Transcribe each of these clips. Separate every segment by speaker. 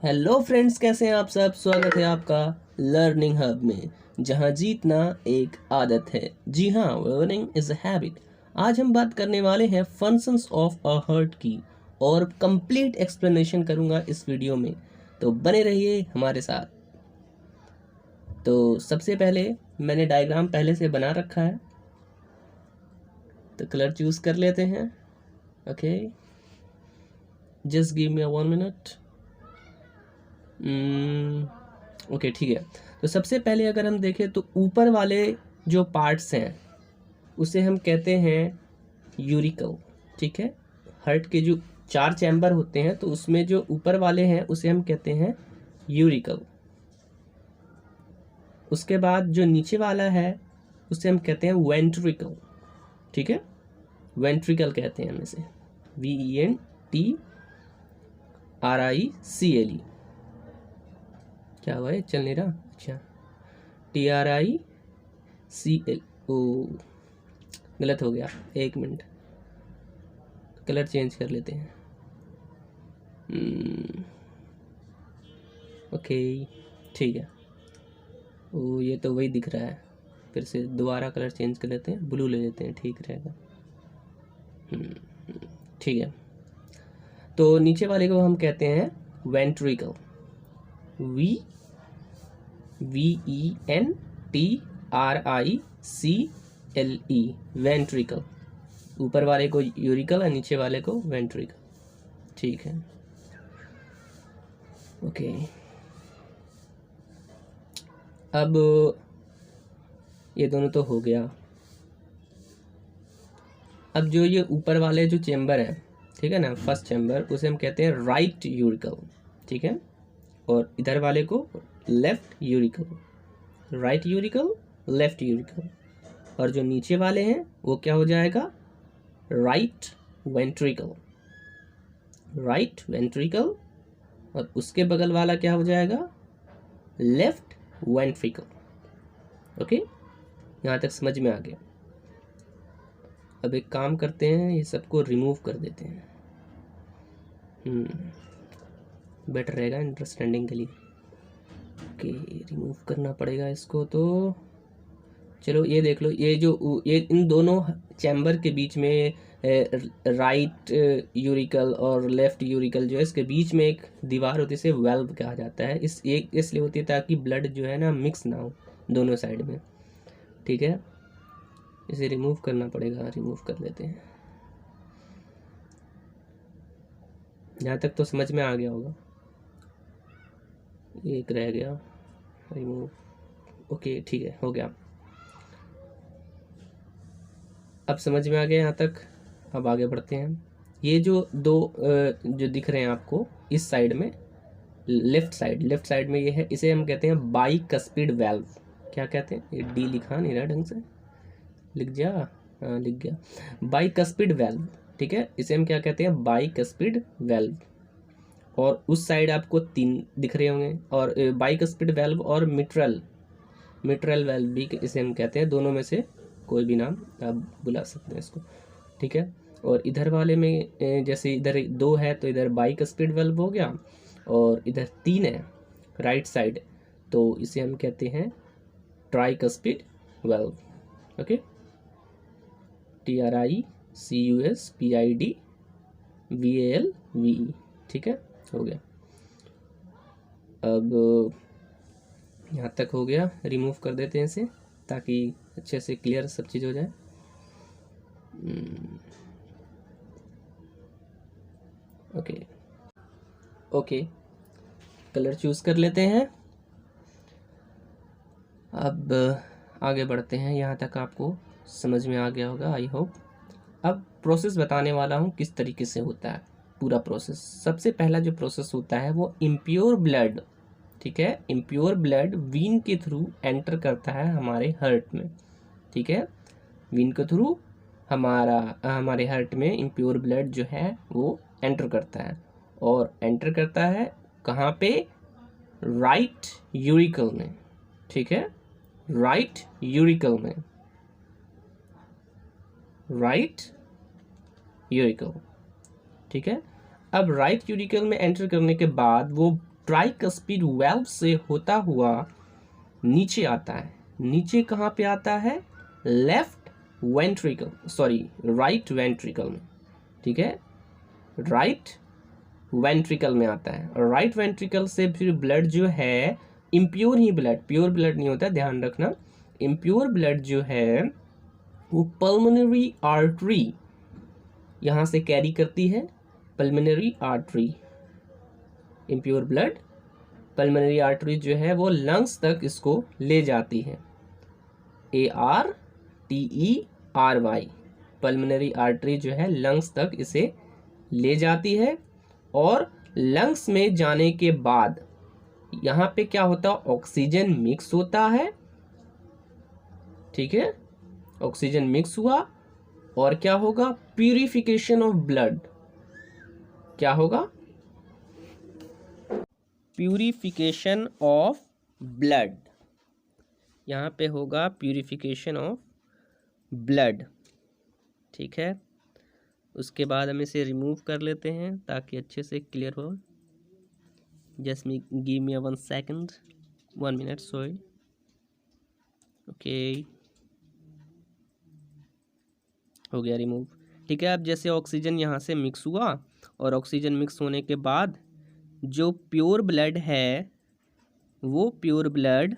Speaker 1: Hello friends, कैसे हैं आप सब। स्वागत है आपका लर्निंग हब में, जहां जीतना एक आदत है। जी हाँ, लर्निंग इज अ हैबिट। आज हम बात करने वाले हैं फंक्शंस ऑफ अ हार्ट की, और कंप्लीट एक्सप्लेनेशन करूंगा इस वीडियो में, तो बने रहिए हमारे साथ। तो सबसे पहले मैंने डायग्राम पहले से बना रखा है, तो कलर चूज कर लेते हैं। Okay, just give me 1 minute. Okay, ठीक है। तो सबसे पहले अगर हम देखें तो ऊपर वाले जो पार्ट्स हैं उसे हम कहते हैं यूरिकल। ठीक है, हार्ट के जो 4 चैम्बर होते हैं तो उसमें जो ऊपर वाले हैं उसे हम कहते हैं यूरिकल। उसके बाद जो नीचे वाला है उसे हम कहते हैं वेंट्रिकल। ठीक है, वेंट्रिकल कहते हैं हम इसे, VENTRICLE। क्या हुआ है, चल नहीं रहा। अच्छा, TRICL। ओ, गलत हो गया, 1 मिनट, कलर चेंज कर लेते हैं। ओके, ठीक है। ओ, ये तो वही दिख रहा है, फिर से दोबारा कलर चेंज कर लेते हैं, ब्लू ले लेते हैं, ठीक रहेगा। ठीक है, तो नीचे वाले को हम कहते हैं वेंट्रिकल। VENTRICLE, ventricle. ऊपर वाले को यूरिकल और नीचे वाले को वेंट्रिकल। ठीक है, ओके। अब ये दोनों तो हो गया। अब जो ये ऊपर वाले जो चेम्बर है, ठीक है ना, फर्स्ट चेम्बर, उसे हम कहते हैं राइट यूरिकल। ठीक है, और इधर वाले को left uracil. Right uracil, left uracil. और जो नीचे वाले हैं वो क्या हो जाएगा, राइट वेंट्रिकल। राइट वेंट्रिकल, और उसके बगल वाला क्या हो जाएगा, लेफ्ट वेंट्रिकल। ओके, यहाँ तक समझ में आ गया। अब एक काम करते हैं, ये सबको रिमूव कर देते हैं, बेटर रहेगा अंडरस्टैंडिंग के लिए। ओके, रिमूव करना पड़ेगा इसको। तो चलो ये देख लो, ये इन दोनों चैम्बर के बीच में राइट यूरिकल और लेफ्ट यूरिकल जो है, इसके बीच में एक दीवार होती है, इसे वेल्व कहा जाता है। इसलिए होती है ताकि ब्लड जो है ना मिक्स ना हो दोनों साइड में। ठीक है, इसे रिमूव करना पड़ेगा, रिमूव कर लेते हैं। यहाँ तक तो समझ में आ गया होगा। एक रह गया, रिमूव। ओके, ठीक है, हो गया। अब समझ में आ गया यहाँ तक। अब आगे बढ़ते हैं। ये जो दो जो दिख रहे हैं आपको इस साइड में, लेफ्ट साइड में ये है, इसे हम कहते हैं बाइकस्पिड वेल्व। क्या कहते हैं, ये डी लिखा नहीं रहा ढंग से, लिख जा। हाँ, लिख गया, बाइकस्पिड वेल्व। ठीक है, इसे हम क्या कहते हैं, बाइकस्पिड वेल्व। और उस साइड आपको 3 दिख रहे होंगे, और बाइकस्पिड वेल्व और मिट्रल वेल्व भी इसे हम कहते हैं। दोनों में से कोई भी नाम आप बुला सकते हैं इसको। ठीक है, और इधर वाले में जैसे इधर 2 है तो इधर बाइकस्पिड वेल्व हो गया, और इधर 3 है राइट साइड, तो इसे हम कहते हैं ट्राइकस्पिड वेल्व। Okay, TRICUSPIDVALVE। ठीक है, हो गया। अब यहाँ तक हो गया, रिमूव कर देते हैं इसे ताकि अच्छे से क्लियर सब चीज़ हो जाए। ओके ओके, कलर चूज़ कर लेते हैं। अब आगे बढ़ते हैं, यहाँ तक आपको समझ में आ गया होगा, आई होप। अब प्रोसेस बताने वाला हूँ किस तरीके से होता है पूरा प्रोसेस। सबसे पहला जो प्रोसेस होता है वो इम्प्योर ब्लड। ठीक है, इम्प्योर ब्लड वीन के थ्रू एंटर करता है हमारे हार्ट में। ठीक है, वीन के थ्रू हमारे हार्ट में इम्प्योर ब्लड जो है वो एंटर करता है, और एंटर करता है कहाँ पे, राइट यूरिकल में। ठीक है, राइट यूरिकल में, राइट यूरिकल। ठीक है, अब राइट यूरिकल में एंटर करने के बाद वो ट्राइकस्पिड वाल्व से होता हुआ नीचे आता है। नीचे कहाँ पे आता है? Left ventricle, sorry right ventricle में, ठीक है, राइट वेंट्रिकल में आता है। और राइट वेंट्रिकल से फिर ब्लड जो है, इम्प्योर ही ब्लड, प्योर ब्लड नहीं होता, ध्यान रखना, इम्प्योर ब्लड जो है वो पल्मोनरी आर्टरी यहाँ से कैरी करती है, pulmonary artery, impure blood pulmonary artery जो है वो लंग्स तक इसको ले जाती है, ARTERY, पल्मोनरी आर्टरी जो है लंग्स तक इसे ले जाती है। और लंग्स में जाने के बाद यहाँ पे क्या होता है? ऑक्सीजन मिक्स होता है, ठीक है, ऑक्सीजन मिक्स हुआ और क्या होगा? Purification of blood. क्या होगा? प्यूरिफिकेशन ऑफ ब्लड, यहाँ पे होगा प्यूरिफिकेशन ऑफ ब्लड, ठीक है। उसके बाद हम इसे रिमूव कर लेते हैं ताकि अच्छे से क्लियर हो। Just me give me 1 second, 1 minute, sorry, okay, हो गया रिमूव, ठीक है। अब जैसे ऑक्सीजन यहाँ से मिक्स हुआ और ऑक्सीजन मिक्स होने के बाद जो प्योर ब्लड है वो प्योर ब्लड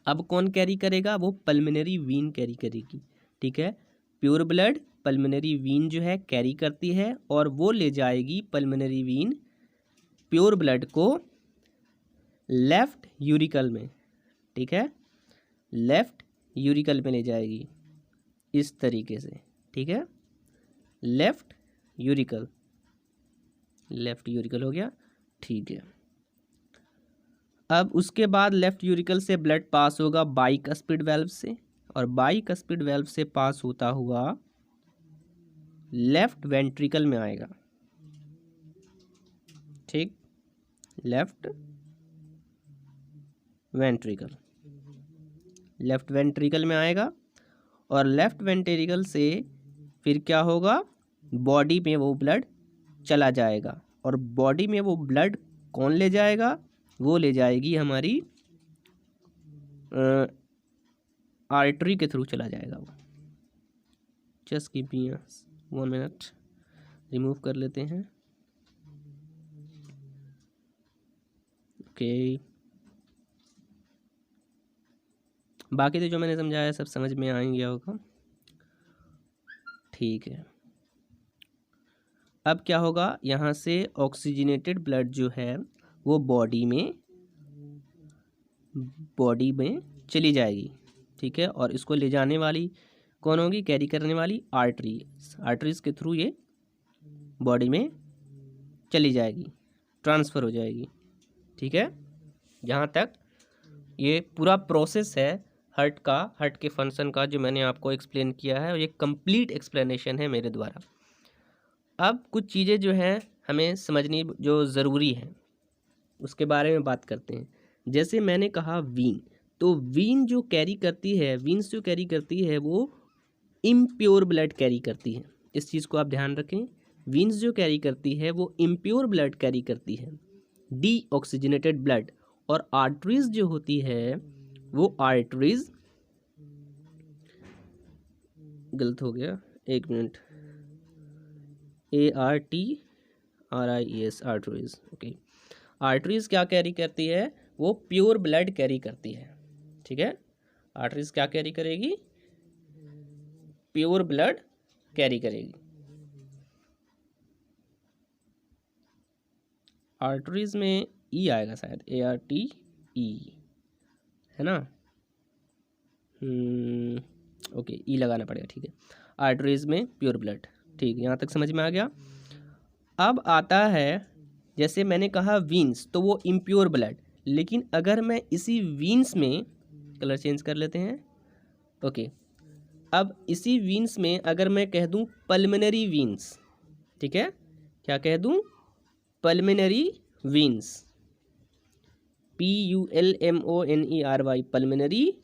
Speaker 1: अब कौन कैरी करेगा? वो पल्मोनरी वीन कैरी करेगी, ठीक है। प्योर ब्लड पल्मोनरी वीन जो है कैरी करती है और वो ले जाएगी पल्मोनरी वीन प्योर ब्लड को लेफ्ट यूरिकल में, ठीक है, लेफ्ट यूरिकल में ले जाएगी इस तरीके से, ठीक है, लेफ्ट यूरिकल, लेफ्ट यूरिकल हो गया, ठीक है। अब उसके बाद लेफ्ट यूरिकल से ब्लड पास होगा बाइकस्पिड वाल्व से और बाइकस्पिड वाल्व से पास होता हुआ लेफ्ट वेंट्रिकल में आएगा, ठीक, लेफ्ट वेंट्रिकल, लेफ्ट वेंट्रिकल में आएगा और लेफ्ट वेंट्रिकल से फिर क्या होगा? बॉडी में वो ब्लड चला जाएगा और बॉडी में वो ब्लड कौन ले जाएगा? वो ले जाएगी हमारी आर्टरी के थ्रू चला जाएगा वो। Just give me 1 minute, remove कर लेते हैं, ओके। बाकी तो जो मैंने समझाया सब समझ में आ गया होगा, ठीक है। अब क्या होगा? यहाँ से ऑक्सीजनेटेड ब्लड जो है वो बॉडी में चली जाएगी, ठीक है, और इसको ले जाने वाली कौन होगी? कैरी करने वाली आर्टरीज के थ्रू ये बॉडी में चली जाएगी, ट्रांसफ़र हो जाएगी, ठीक है। जहाँ तक ये पूरा प्रोसेस है हार्ट के फंक्शन का जो मैंने आपको एक्सप्लेन किया है, और ये कंप्लीट एक्सप्लेनेशन है मेरे द्वारा। अब कुछ चीज़ें जो हैं हमें समझनी जो ज़रूरी है उसके बारे में बात करते हैं। जैसे मैंने कहा वीन, तो वीन जो कैरी करती है, वीन्स जो कैरी करती है वो इम्प्योर ब्लड कैरी करती है, इस चीज़ को आप ध्यान रखें। वीन्स जो कैरी करती है वो इम्प्योर ब्लड कैरी करती है, डीऑक्सीजनेटेड ब्लड। और आर्टरीज जो होती है वो आर्टरीज, गलत हो गया, 1 minute, ARTRIES, arteries, okay. Arteries क्या कैरी करती है? वो प्योर ब्लड कैरी करती है, ठीक है। आर्टरीज क्या कैरी करेगी? प्योर ब्लड कैरी करेगी। आर्टरीज में ई आएगा शायद, ARTE, है ना, ओके, ई लगाना पड़ेगा, ठीक है। आर्टरीज में प्योर ब्लड, ठीक, यहाँ तक समझ में आ गया। अब आता है, जैसे मैंने कहा वीन्स, तो वो इम्प्योर ब्लड, लेकिन अगर मैं इसी वीन्स में, कलर चेंज कर लेते हैं, ओके, अब इसी वीन्स में अगर मैं कह दूं पल्मोनरी वीन्स, ठीक है, क्या कह दूं? Pulmonary veins, PULMONERY, pulmonary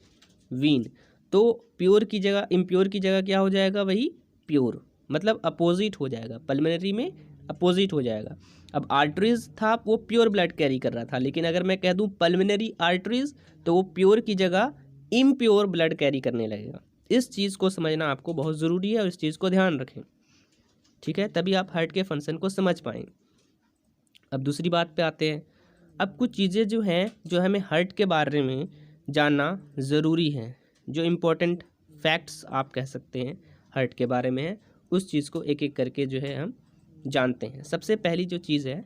Speaker 1: vein, तो प्योर की जगह क्या हो जाएगा? वही प्योर, मतलब अपोजिट हो जाएगा। पल्मोनरी में अपोजिट हो जाएगा। अब आर्टरीज था वो प्योर ब्लड कैरी कर रहा था, लेकिन अगर मैं कह दूं पल्मोनरी आर्टरीज तो वो प्योर की जगह इम्प्योर ब्लड कैरी करने लगेगा। इस चीज़ को समझना आपको बहुत ज़रूरी है और इस चीज़ को ध्यान रखें, ठीक है, तभी आप हार्ट के फंक्शन को समझ पाएंगे। अब दूसरी बात पे आते हैं। अब कुछ चीज़ें जो हैं जो हमें हार्ट के बारे में जानना ज़रूरी है, जो इम्पोर्टेंट फैक्ट्स आप कह सकते हैं हार्ट के बारे में है, उस चीज़ को एक एक करके जो है हम जानते हैं। सबसे पहली जो चीज़ है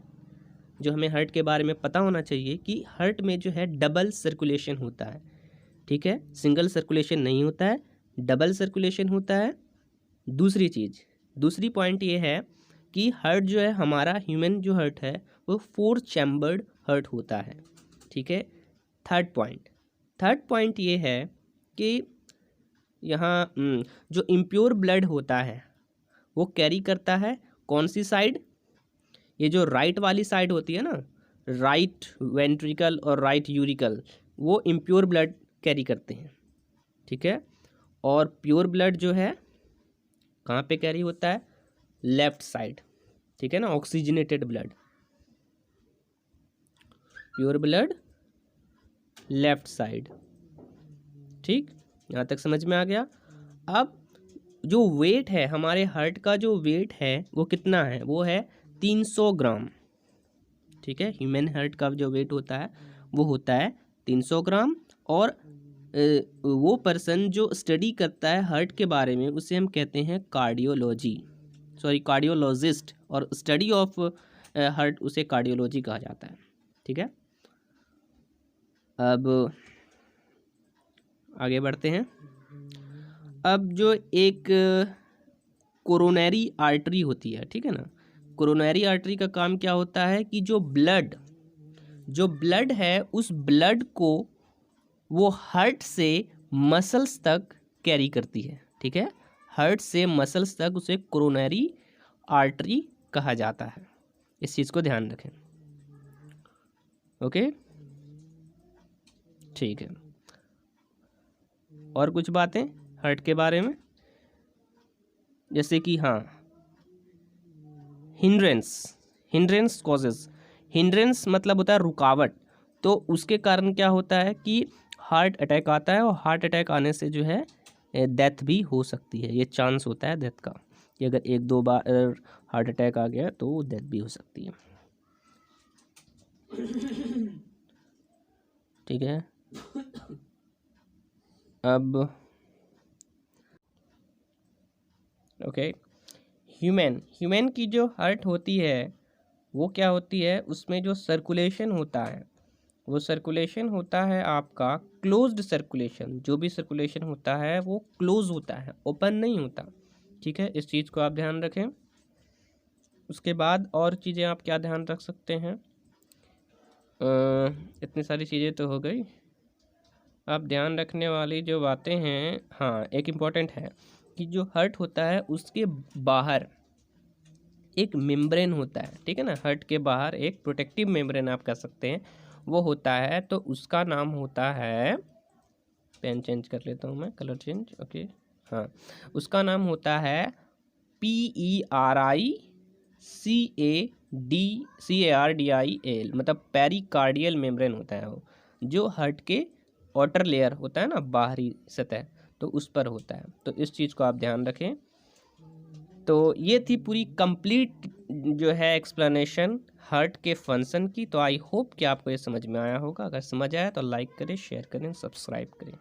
Speaker 1: जो हमें हार्ट के बारे में पता होना चाहिए कि हार्ट में जो है डबल सर्कुलेशन होता है, ठीक है, सिंगल सर्कुलेशन नहीं होता है, डबल सर्कुलेशन होता है। दूसरी पॉइंट ये है कि हार्ट जो है हमारा ह्यूमन जो हार्ट है वो 4 चैम्बर्ड हार्ट होता है, ठीक है। थर्ड पॉइंट ये है कि यहाँ जो इम्प्योर ब्लड होता है वो कैरी करता है कौन सी साइड, ये जो राइट वाली साइड होती है ना, राइट वेंट्रिकल और राइट यूरिकल, वो इम्प्योर ब्लड कैरी करते हैं, ठीक है। और प्योर ब्लड जो है कहाँ पे कैरी होता है, लेफ्ट साइड, ठीक है ना, oxygenated blood, pure blood left side, ठीक, यहाँ तक समझ में आ गया। अब जो वेट है हमारे हार्ट का, जो वेट है वो कितना है, वो है 300 ग्राम, ठीक है। ह्यूमन हार्ट का जो वेट होता है वो होता है 300 ग्राम। और वो पर्सन जो स्टडी करता है हार्ट के बारे में उसे हम कहते हैं कार्डियोलॉजिस्ट, और स्टडी ऑफ हार्ट उसे कार्डियोलॉजी कहा जाता है, ठीक है। अब आगे बढ़ते हैं। अब जो एक कोरोनरी आर्टरी होती है, ठीक है ना, कोरोनरी आर्टरी का काम क्या होता है कि जो ब्लड है उस ब्लड को वो हार्ट से मसल्स तक कैरी करती है, ठीक है, हार्ट से मसल्स तक उसे कोरोनरी आर्टरी कहा जाता है। इस चीज़ को ध्यान रखें, ओके, ठीक है। और कुछ बातें हार्ट के बारे में, जैसे कि हाँ, हिंड्रेंस कॉजेज, हिंड्रेंस मतलब होता है रुकावट, तो उसके कारण क्या होता है कि हार्ट अटैक आता है, और हार्ट अटैक आने से जो है डेथ भी हो सकती है, ये चांस होता है डेथ का, कि अगर 1-2 बार हार्ट अटैक आ गया तो डेथ भी हो सकती है, ठीक है। अब ओके, ह्यूमन की जो हार्ट होती है वो क्या होती है, उसमें जो सर्कुलेशन होता है वो सर्कुलेशन होता है आपका क्लोज्ड सर्कुलेशन, जो भी सर्कुलेशन होता है वो क्लोज होता है, ओपन नहीं होता, ठीक है। इस चीज़ को आप ध्यान रखें। उसके बाद और चीज़ें आप क्या ध्यान रख सकते हैं, इतनी सारी चीज़ें तो हो गई। आप ध्यान रखने वाली जो बातें हैं, हाँ, एक इम्पॉर्टेंट है कि जो हार्ट होता है उसके बाहर एक मेम्ब्रेन होता है, ठीक है ना, हार्ट के बाहर एक प्रोटेक्टिव मेम्ब्रेन आप कह सकते हैं वो होता है, तो उसका नाम होता है, पेन चेंज कर लेता हूँ मैं, कलर चेंज, ओके, हाँ, उसका नाम होता है PERICARDIAL, मतलब पेरिकार्डियल मेम्ब्रेन होता है वो, जो हार्ट के आउटर लेयर होता है ना, बाहरी सतह, तो उस पर होता है, तो इस चीज़ को आप ध्यान रखें। तो ये थी पूरी कंप्लीट जो है एक्सप्लेनेशन हार्ट के फंक्शन की। तो आई होप कि आपको ये समझ में आया होगा। अगर समझ आया तो लाइक करें, शेयर करें, सब्सक्राइब करें।